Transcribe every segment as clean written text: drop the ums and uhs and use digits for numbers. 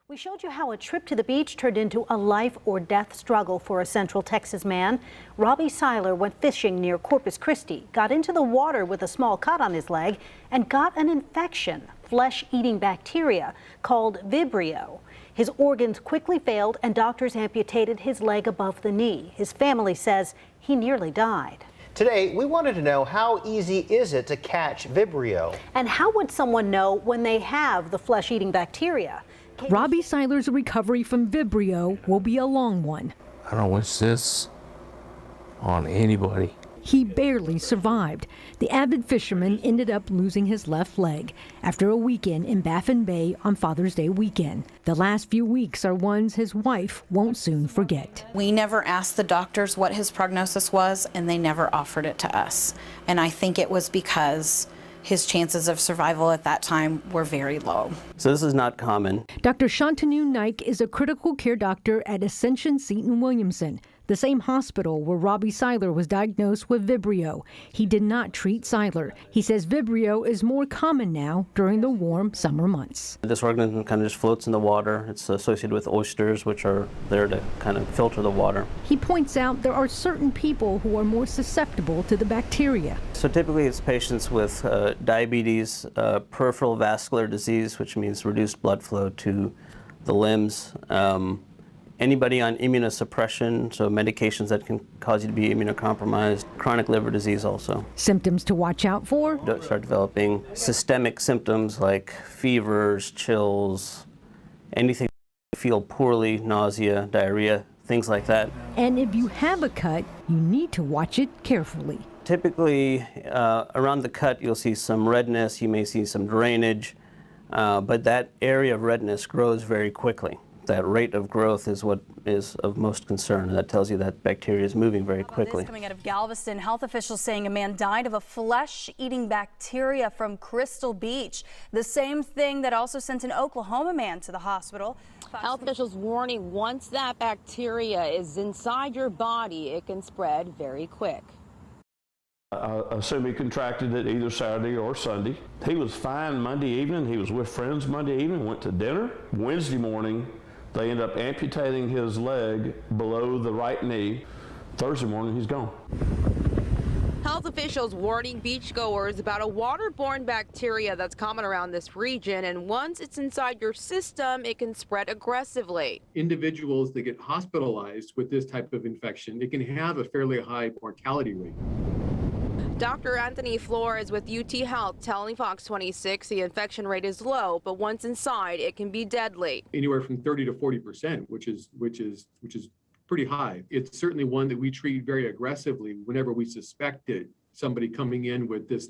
We showed you how a trip to the beach turned into a life or death struggle for a Central Texas man. Robbie Seiler went fishing near Corpus Christi, got into the water with a small cut on his leg, and got an infection, flesh-eating bacteria called Vibrio. His organs quickly failed and doctors amputated his leg above the knee. His family says he nearly died. Today, we wanted to know how easy is it to catch Vibrio? And how would someone know when they have the flesh-eating bacteria? Robbie Seiler's recovery from Vibrio will be a long one. I don't wish this on anybody. He barely survived. The avid fisherman ended up losing his left leg after a weekend in Baffin Bay on Father's Day weekend. The last few weeks are ones his wife won't soon forget. We never asked the doctors what his prognosis was, and they never offered it to us. And I think it was because his chances of survival at that time were very low. So this is not common. Dr. Shantanu Naik is a critical care doctor at Ascension Seton Williamson, the same hospital where Robbie Seiler was diagnosed with Vibrio. He did not treat Seiler. He says Vibrio is more common now during the warm summer months. This organism kind of just floats in the water. It's associated with oysters, which are there to kind of filter the water. He points out there are certain people who are more susceptible to the bacteria. So typically it's patients with diabetes, peripheral vascular disease, which means reduced blood flow to the limbs. Anybody on immunosuppression, so medications that can cause you to be immunocompromised, chronic liver disease also. Symptoms to watch out for? Start developing systemic symptoms like fevers, chills, anything you feel poorly, nausea, diarrhea, things like that. And if you have a cut, you need to watch it carefully. Typically, around the cut, you'll see some redness, you may see some drainage, but that area of redness grows very quickly. That rate of growth is what is of most concern. That tells you that bacteria is moving very quickly. Coming out of Galveston, health officials saying a man died of a flesh-eating bacteria from Crystal Beach. The same thing that also sent an Oklahoma man to the hospital. Health officials warning once that bacteria is inside your body, it can spread very quick. I assume he contracted it either Saturday or Sunday. He was fine Monday evening. He was with friends Monday evening, went to dinner. Wednesday morning, they ended up amputating his leg below the right knee. Thursday morning, he's gone. Health officials warning beachgoers about a waterborne bacteria that's common around this region, and once it's inside your system, it can spread aggressively. Individuals that get hospitalized with this type of infection, it can have a fairly high mortality rate. Dr. Anthony Flores with UT Health telling Fox 26 the infection rate is low, but once inside, it can be deadly. Anywhere from 30 to 40%, which is pretty high. It's certainly one that we treat very aggressively whenever we suspect it. Somebody coming in with this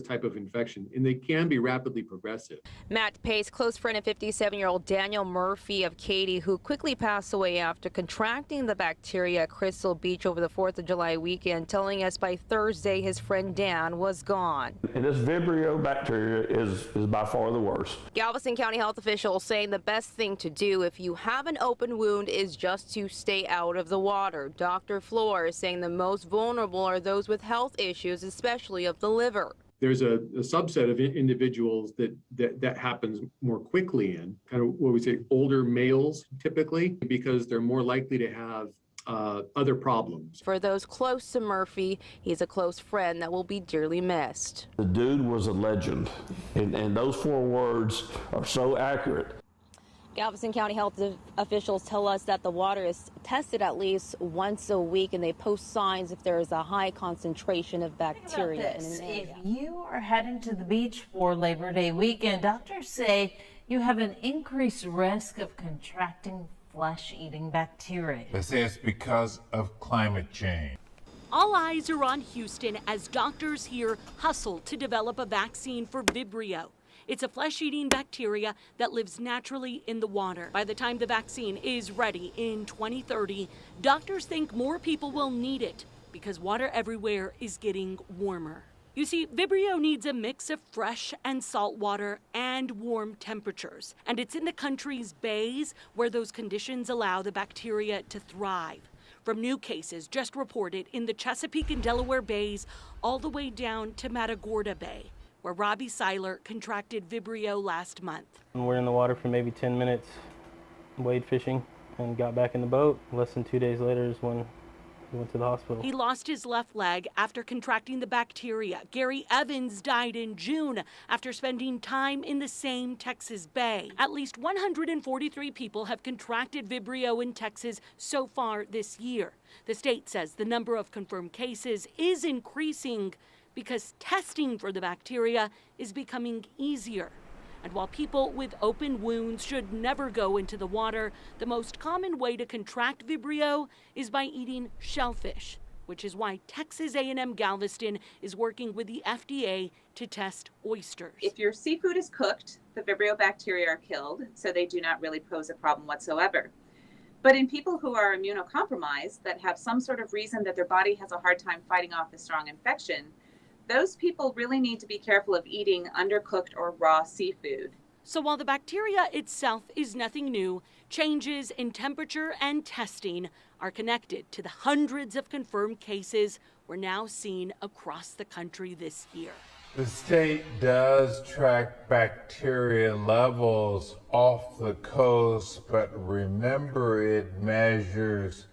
type of infection, and they can be rapidly progressive. Matt Pace, close friend of 57-year-old Daniel Murphy of Katy, who quickly passed away after contracting the bacteria at Crystal Beach over the 4th of July weekend, telling us by Thursday his friend Dan was gone. And this Vibrio bacteria is by far the worst. Galveston County health officials saying the best thing to do if you have an open wound is just to stay out of the water. Dr. Flores saying the most vulnerable are those with health issues, especially of the liver. There's a subset of individuals that happens more quickly in, kind of what we say older males typically, because they're more likely to have other problems. For those close to Murphy, he's a close friend that will be dearly missed. The dude was a legend, and those 4 words are so accurate. Galveston County health officials tell us that the water is tested at least once a week, and they post signs if there is a high concentration of bacteria in an area. If you are heading to the beach for Labor Day weekend, doctors say you have an increased risk of contracting flesh-eating bacteria. They say it's because of climate change. All eyes are on Houston as doctors here hustle to develop a vaccine for Vibrio. It's a flesh-eating bacteria that lives naturally in the water. By the time the vaccine is ready in 2030, doctors think more people will need it because water everywhere is getting warmer. You see, Vibrio needs a mix of fresh and salt water and warm temperatures. And it's in the country's bays where those conditions allow the bacteria to thrive. From new cases just reported in the Chesapeake and Delaware bays all the way down to Matagorda Bay, where Robbie Seiler contracted Vibrio last month. We're in the water for maybe 10 minutes, wade fishing and got back in the boat. Less than 2 days later is when we went to the hospital. He lost his left leg after contracting the bacteria. Gary Evans died in June after spending time in the same Texas Bay. At least 143 people have contracted Vibrio in Texas so far this year. The state says the number of confirmed cases is increasing because testing for the bacteria is becoming easier. And while people with open wounds should never go into the water, the most common way to contract Vibrio is by eating shellfish, which is why Texas A&M Galveston is working with the FDA to test oysters. If your seafood is cooked, the Vibrio bacteria are killed, so they do not really pose a problem whatsoever. But in people who are immunocompromised, that have some sort of reason that their body has a hard time fighting off a strong infection, those people really need to be careful of eating undercooked or raw seafood. So while the bacteria itself is nothing new, changes in temperature and testing are connected to the hundreds of confirmed cases we're now seeing across the country this year. The state does track bacteria levels off the coast, but remember it measures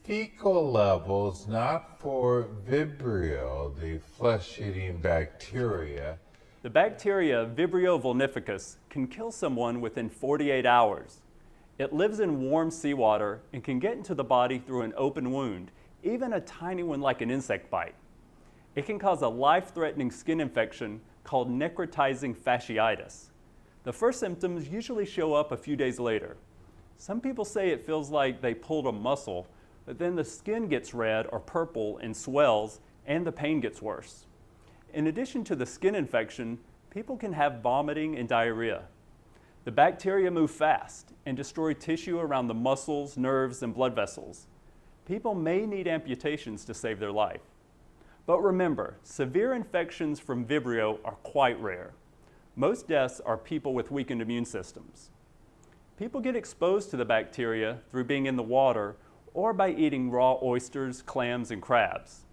fecal levels, not for Vibrio, the flesh-eating bacteria. The bacteria Vibrio vulnificus can kill someone within 48 hours. It lives in warm seawater and can get into the body through an open wound, even a tiny one like an insect bite. It can cause a life-threatening skin infection called necrotizing fasciitis. The first symptoms usually show up a few days later. Some people say it feels like they pulled a muscle, but then the skin gets red or purple and swells, and the pain gets worse. In addition to the skin infection, people can have vomiting and diarrhea. The bacteria move fast and destroy tissue around the muscles, nerves, and blood vessels. People may need amputations to save their life. But remember, severe infections from Vibrio are quite rare. Most deaths are people with weakened immune systems. People get exposed to the bacteria through being in the water or by eating raw oysters, clams, and crabs.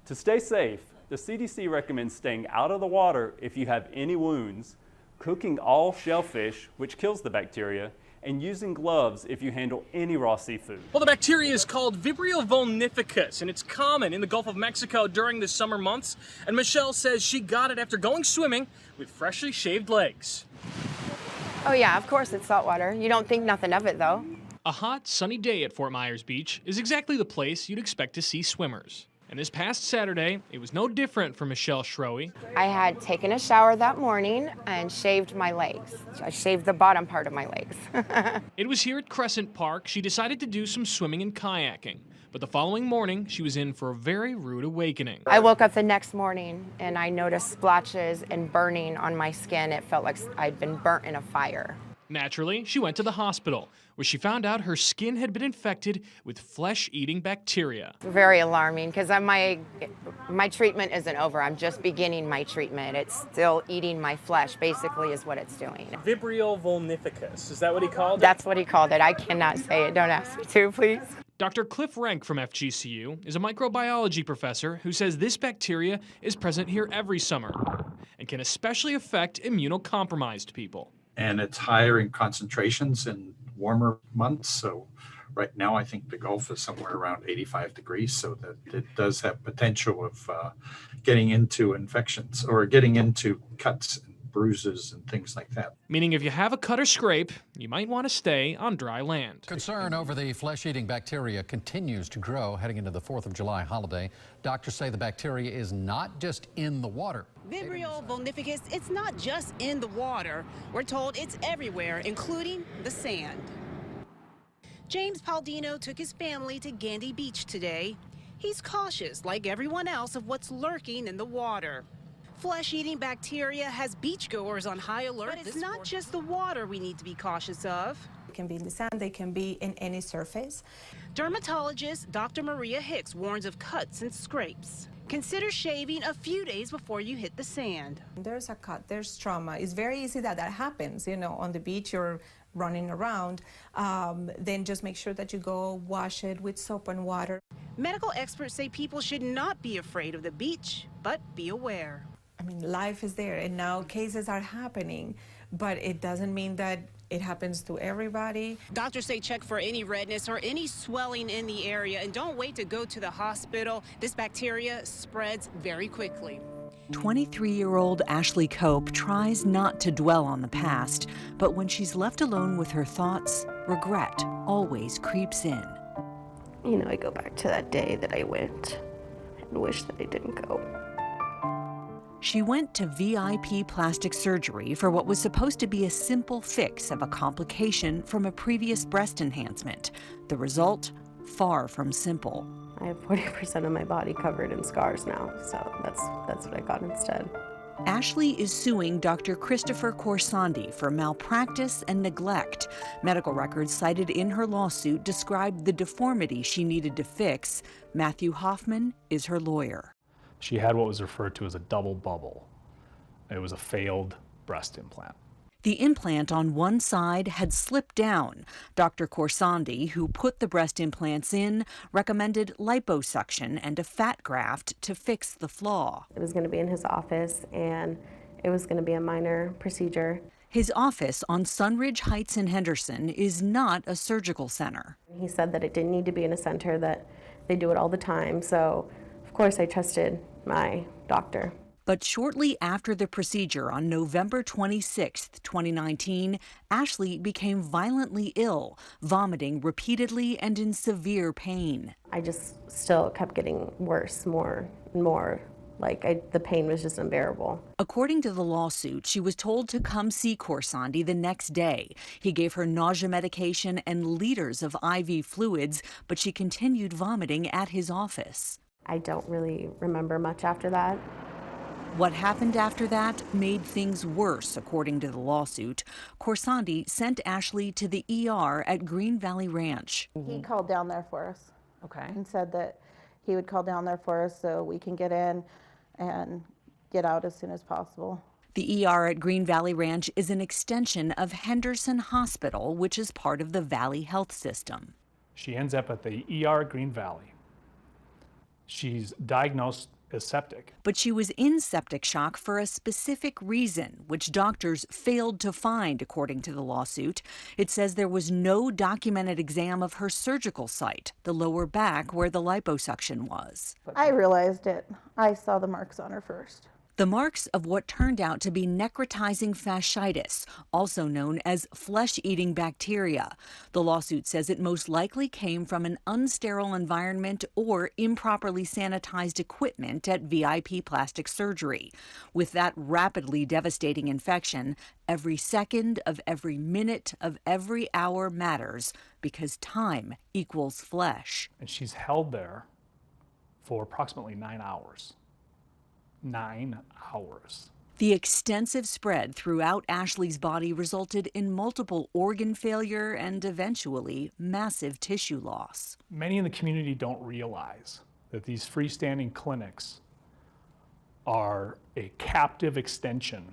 To stay safe, the CDC recommends staying out of the water if you have any wounds, cooking all shellfish, which kills the bacteria, and using gloves if you handle any raw seafood. Well, the bacteria is called Vibrio vulnificus, and it's common in the Gulf of Mexico during the summer months. And Michelle says she got it after going swimming with freshly shaved legs. Oh yeah, of course it's saltwater. You don't think nothing of it though. A hot, sunny day at Fort Myers Beach is exactly the place you'd expect to see swimmers. And this past Saturday, it was no different for Michelle Schroe. I had taken a shower that morning and shaved my legs. I shaved the bottom part of my legs. It was here at Crescent Park she decided to do some swimming and kayaking. But the following morning, she was in for a very rude awakening. I woke up the next morning and I noticed splotches and burning on my skin. It felt like I'd been burnt in a fire. Naturally, she went to the hospital, where she found out her skin had been infected with flesh-eating bacteria. Very alarming, because my treatment isn't over. I'm just beginning my treatment. It's still eating my flesh, basically, is what it's doing. Vibrio vulnificus, is that what he called it? That's what he called it. I cannot say it. Don't ask me to, please. Dr. Cliff Rank from FGCU is a microbiology professor who says this bacteria is present here every summer and can especially affect immunocompromised people. And it's higher in concentrations in warmer months. So right now, I think the Gulf is somewhere around 85 degrees. So that it does have potential of getting into infections or getting into cuts and bruises and things like that. Meaning if you have a cut or scrape, you might want to stay on dry land. Concern over the flesh-eating bacteria continues to grow heading into the 4th of July holiday. Doctors say the bacteria is not just in the water. Vibrio vulnificus, it's not just in the water. We're told it's everywhere, including the sand. James Paldino took his family to Gandy Beach today. He's cautious, like everyone else, of what's lurking in the water. Flesh-eating bacteria has beachgoers on high alert. But it's not just the water we need to be cautious of. It can be in the sand, they can be in any surface. Dermatologist Dr. Maria Hicks warns of cuts and scrapes. Consider shaving a few days before you hit the sand. There's a cut, there's trauma. It's very easy that happens. You know, on the beach, you're running around. Then just make sure that you go wash it with soap and water. Medical experts say people should not be afraid of the beach, but be aware. I mean, life is there, and now cases are happening, but it doesn't mean that It happens to everybody. Doctors say check for any redness or any swelling in the area and don't wait to go to the hospital. This bacteria spreads very quickly. 23-year-old Ashley Cope tries not to dwell on the past, but when she's left alone with her thoughts, regret always creeps in. You know, I go back to that day that I went and wish that I didn't go. She went to VIP plastic surgery for what was supposed to be a simple fix of a complication from a previous breast enhancement. The result, far from simple. I have 40% of my body covered in scars now, so that's what I got instead. Ashley is suing Dr. Christopher Corsandi for malpractice and neglect. Medical records cited in her lawsuit described the deformity she needed to fix. Matthew Hoffman is her lawyer. She had what was referred to as a double bubble. It was a failed breast implant. The implant on one side had slipped down. Dr. Corsandi, who put the breast implants in, recommended liposuction and a fat graft to fix the flaw. It was going to be in his office, and it was going to be a minor procedure. His office on Sunridge Heights in Henderson is not a surgical center. He said that it didn't need to be in a center, that they do it all the time. So, of course, I trusted my doctor. But shortly after the procedure on November 26, 2019, Ashley became violently ill, vomiting repeatedly and in severe pain. I just still kept getting worse, more and more. The pain was just unbearable. According to the lawsuit, she was told to come see Corsandi the next day. He gave her nausea medication and liters of IV fluids, but she continued vomiting at his office. I don't really remember much after that. What happened after that made things worse, according to the lawsuit. Corsandi sent Ashley to the ER at Green Valley Ranch. He called down there for us. Okay. And said that he would call down there for us so we can get in and get out as soon as possible. The ER at Green Valley Ranch is an extension of Henderson Hospital, which is part of the Valley Health System. She ends up at the ER at Green Valley. She's diagnosed as septic. But she was in septic shock for a specific reason, which doctors failed to find, according to the lawsuit. It says there was no documented exam of her surgical site, the lower back where the liposuction was. I realized it. I saw the marks on her first. The marks of what turned out to be necrotizing fasciitis, also known as flesh-eating bacteria. The lawsuit says it most likely came from an unsterile environment or improperly sanitized equipment at VIP plastic surgery. With that rapidly devastating infection, every second of every minute of every hour matters because time equals flesh. And she's held there for approximately 9 hours. 9 hours. The extensive spread throughout Ashley's body resulted in multiple organ failure and eventually massive tissue loss. Many in the community don't realize that these freestanding clinics are a captive extension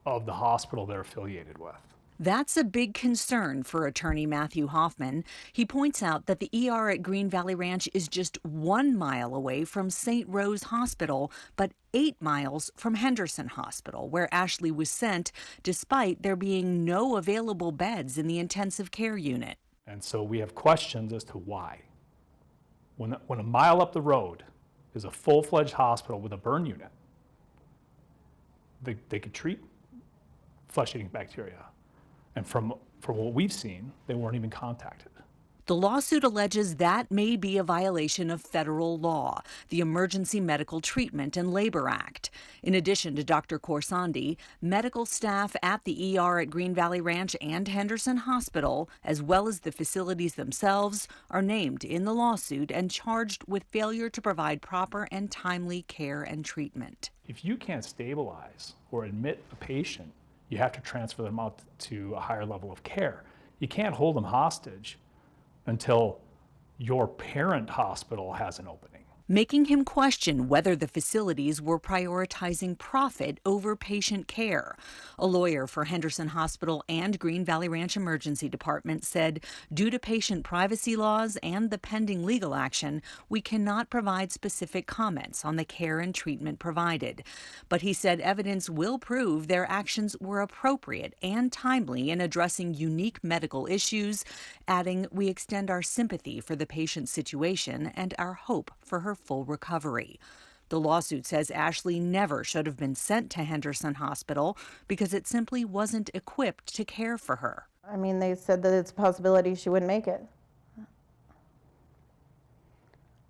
of the hospital they're affiliated with. That's a big concern for attorney Matthew Hoffman. He points out that the ER at Green Valley Ranch is just 1 mile away from St. Rose Hospital, but 8 miles from Henderson Hospital, where Ashley was sent, despite there being no available beds in the intensive care unit. And so we have questions as to why. When a mile up the road is a full-fledged hospital with a burn unit, they could treat flesh-eating bacteria. And from what we've seen, they weren't even contacted. The lawsuit alleges that may be a violation of federal law, the Emergency Medical Treatment and Labor Act. In addition to Dr. Corsandi, medical staff at the ER at Green Valley Ranch and Henderson Hospital, as well as the facilities themselves, are named in the lawsuit and charged with failure to provide proper and timely care and treatment. If you can't stabilize or admit a patient, you have to transfer them out to a higher level of care. You can't hold them hostage until your parent hospital has an opening. making him question whether the facilities were prioritizing profit over patient care. A lawyer for Henderson Hospital and Green Valley Ranch Emergency Department said, due to patient privacy laws and the pending legal action, we cannot provide specific comments on the care and treatment provided. But he said evidence will prove their actions were appropriate and timely in addressing unique medical issues, adding, we extend our sympathy for the patient's situation and our hope for her full recovery. The lawsuit says Ashley never should have been sent to Henderson Hospital because it simply wasn't equipped to care for her. I mean, they said that it's a possibility she wouldn't make it.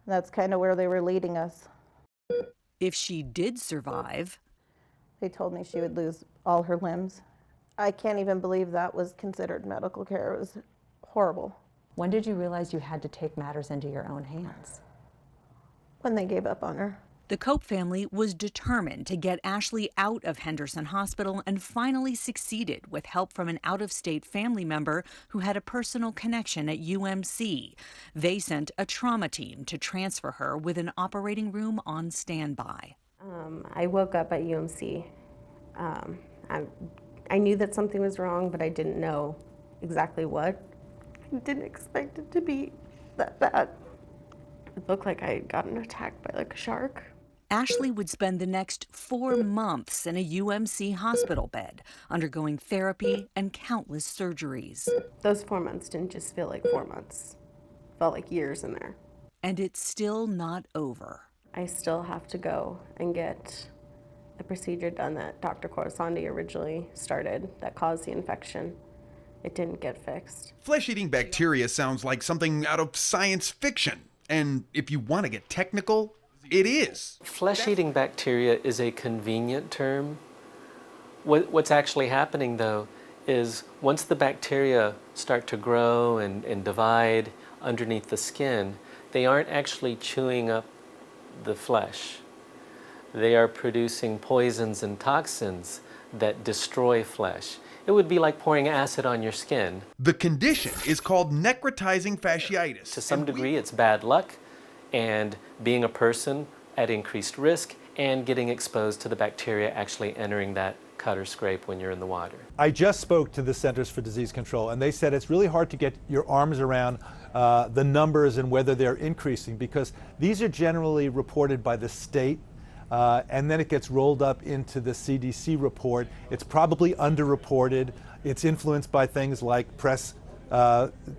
That's kind of where they were leading us. If she did survive, they told me she would lose all her limbs. I can't even believe that was considered medical care. It was horrible. When did you realize you had to take matters into your own hands? When they gave up on her. the Cope family was determined to get Ashley out of Henderson Hospital and finally succeeded with help from an out-of-state family member who had a personal connection at UMC. They sent a trauma team to transfer her with an operating room on standby. I woke up at UMC. I knew that something was wrong, but I didn't know exactly what. I didn't expect it to be that bad. It looked like I had gotten attacked by like a shark. Ashley would spend the next 4 months in a UMC hospital bed, undergoing therapy and countless surgeries. Those 4 months didn't just feel like 4 months. It felt like years in there. And it's still not over. I still have to go and get the procedure done that Dr. Corsandi originally started that caused the infection. It didn't get fixed. Flesh-eating bacteria sounds like something out of science fiction. And if you want to get technical, it is. Flesh-eating bacteria is a convenient term. What's actually happening, though, is once the bacteria start to grow and divide underneath the skin, they aren't actually chewing up the flesh. They are producing poisons and toxins that destroy flesh. It would be like pouring acid on your skin. The condition is called necrotizing fasciitis. To some degree, it's bad luck, and being a person at increased risk and getting exposed to the bacteria actually entering that cut or scrape when you're in the water. I just spoke to the Centers for Disease Control, and they said it's really hard to get your arms around the numbers and whether they're increasing, because these are generally reported by the state. And then it gets rolled up into the CDC report. It's probably underreported. It's influenced by things like press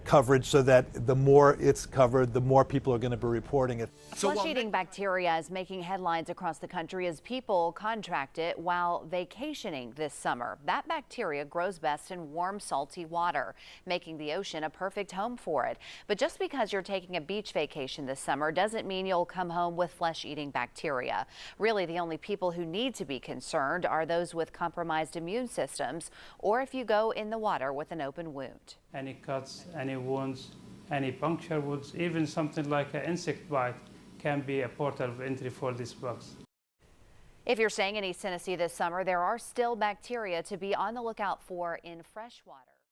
coverage, so that the more it's covered, the more people are going to be reporting it. Flesh-eating bacteria is making headlines across the country as people contract it while vacationing this summer. That bacteria grows best in warm, salty water, making the ocean a perfect home for it. But just because you're taking a beach vacation this summer doesn't mean you'll come home with flesh-eating bacteria. Really, the only people who need to be concerned are those with compromised immune systems, or if you go in the water with an open wound. Any cuts, any wounds, any puncture wounds, even something like an insect bite can be a portal of entry for these bugs. If you're staying in East Tennessee this summer, there are still bacteria to be on the lookout for in fresh water.